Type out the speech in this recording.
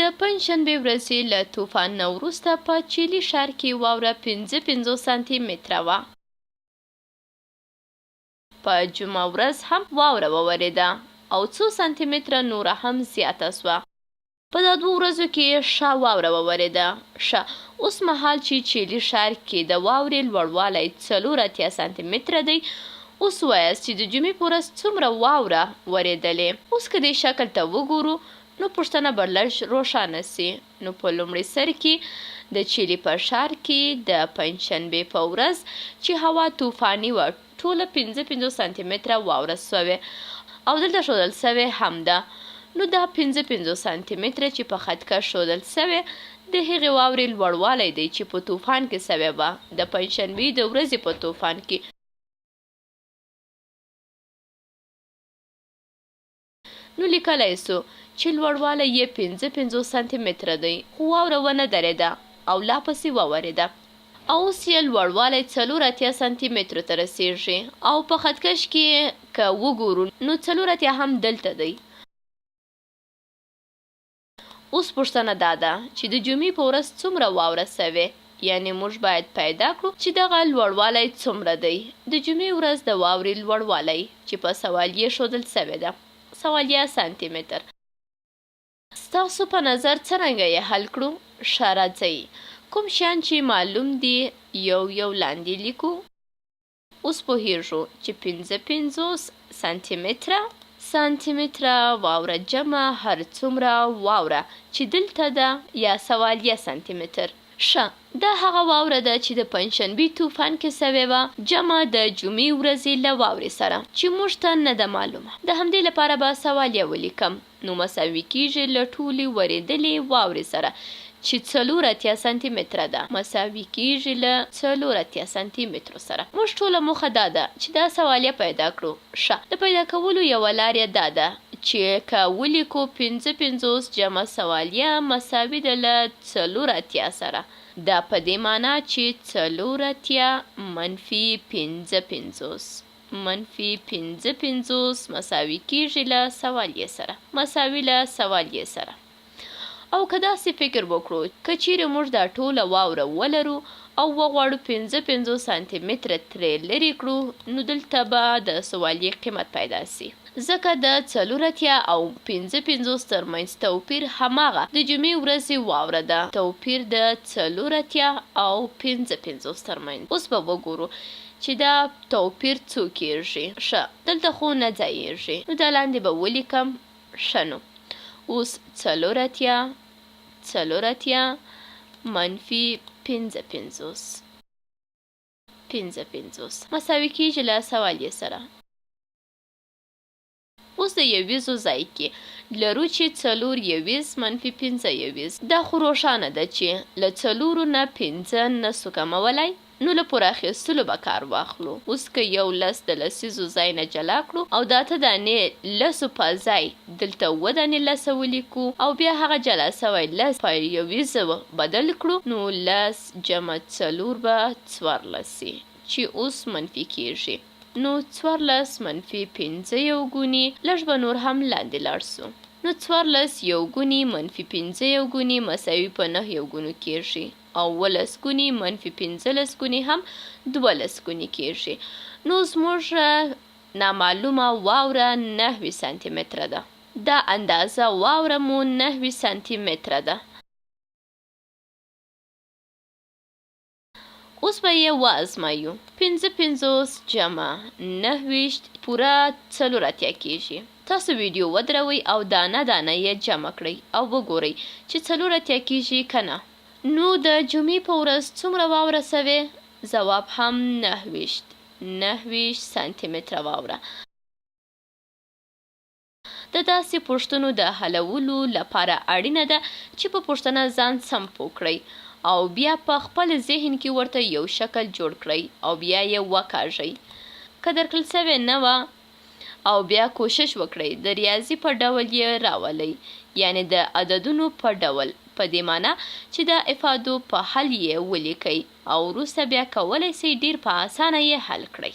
د پنجشنبې ورځې له طوفان نه وروسته په چیلي ښار کې واوره 55 سانتي متره وه. په جمعه ورځ هم واوره وورېده او 2 سانتي متره نوره هم زیاته سوه. په دا 2 ورځو کې ښه واوره وورېده. اوس مهال چې چیلي ښار کې د واورې لوړوالی 84 سانتي متره دی. اوس وایاست چې د جمعې په ورځ څومره واوره ورېدلې. اوس که دې شکل ته وګورو نو پوښتنه به لږ روښانه سي. نو په لومړي سر کې د چیلي په ښار کې د پنجشنبې په ورځ چې هوا طوفاني وه ټوله 55 سانتي متره واوره سوې او دلته ښودل سوې هم ده. نو دا 55 سانتي متره چې په خط کش ښودل سوې د هغې واورې لوړوالی دی چې په طوفان کې سوې وه د پنجشنبې د ورځې په طوفان کې. نو لیکلی سو چې لوړوالی یې 55 سانتي متره دی خو واوره ونه درېده او لا پسې وورېده. او اوس یې لوړوالی 84 سانتي مترو ته رسېږي او په خطکش کې که وګورو نو 84 هم دلته دی. اوس پوښتنه دا ده چې د جمعې په ورځ څومره واوره سوې، یعنې موږ باید پیدا کړو چې دغه لوړوالی څومره دی. د جمعې ورځ د واورې لوړوالی چې په سوالیې ښودل سوې ده 84 سانتي متر. ستاسو په نظر څرنګه یې حل کړو؟ ښه راځئ کوم شیان چې معلوم دي یو یو لاندې لیکو. اوس پوهیږو چې 55 سانتي متره واوره جمع هر څومره واوره چې دلته ده یا 84 سانتي متر. ښه دا هغه واوره ده چې د پنجشنبې طوفان کې سوې وه جمع د جمعې ورځې له واورې سره چې موږ ته نه ده معلومه. د همدې لپاره به سوالیه ولیکم. نو مساوي کیږي له ټولې ورېدلې واورې سره چې 84 سانتي متره ده مساوي کیږي له 84 سانتي مترو سره. موږ ټوله موخه دا ده چې دا سوالیه پیدا کړو. ښه د پیدا کولو یوه لار یې دا ده چې که ولیکو 55 جمع سوالیه مساوي ده له 84 سره. دا په دې معنا چې 84 منفي 55 مساوي کیږي له سوالیې سره او که داسې فکر وکړو که چیرې موږ دا ټوله واوره ولرو او وغواړو 55 سانتي متره ترې لرې کړو نو دلته به د سوالیې قیمت پیدا سي ځکه د 84 او 55 ترمنځ توپیر هماغه د جمعې ورځې واوره ده توپیر د 84 او 55 ترمنځ. اوس به وګورو چې دا توپیر څو کېږي. ښه دلته خو نه ځایېږي نو دا لاندې به ولیکم. ښه نو اوس 84 منفي 55 مساوي کیږي له سوالیې سره. اوس د یویزو ځای کې لرو چې 4 منفي 25. دا خو روښانه ده چې له 4 نه 5 نسو کمولی نو له پوره اخیستلو به کار واخلو. اوس که یو لس د لسیزو ځای نه جلا کړو او دا اته دانې لسو په ځای دلته 7 دانې لسه ولیکو او بیا هغه جلا سوی لس په یویزو بدل کړو نو لس جمع 4 به 14 سي چې اوس منفي کیږي. نو 14 منفي 5 یو ګونی لږ به نور هم لاندې لاړ سو. نو 14 یو ګونی منفي 5 یو ګونی مساوي په 9 یو ګونو کیږي او 18 ګونی منفي 15 ګونی هم 12 ګونی کیږي. نو زموږ نامعلومه واوره 9 سانتي متره ده. دا اندازه واوره مو 9 سانتي متره ده. اوس به یې وازمایو. 55 جمع 19 پوره 84 کیږي. تاسو ویډیو ودروئ او دانه دانه یې جمع کړئ او وګورئ چې 84 کیږي که نه. نو د جمعې په ورځ څومره واوره سوې؟ ځواب هم 19 سانتي متره واوره. د داسې پوښتنو د حلولو لپاره اړینه ده چې په پوښتنه ځان سم پوه کړئ او بیا په خپل ذهن کې ورته یو شکل جوړ کړئ او بیا یې وکاږئ. که درکړل سوې نه وه او بیا کوشش وکړئ د ریاضي په ډول یې راولئ، یعنې د عددونو په ډول، په دې معنا چې د افادو په حل یې ولیکئ او وروسته بیا کولی سئ ډېر په اسانه یې حل کړئ.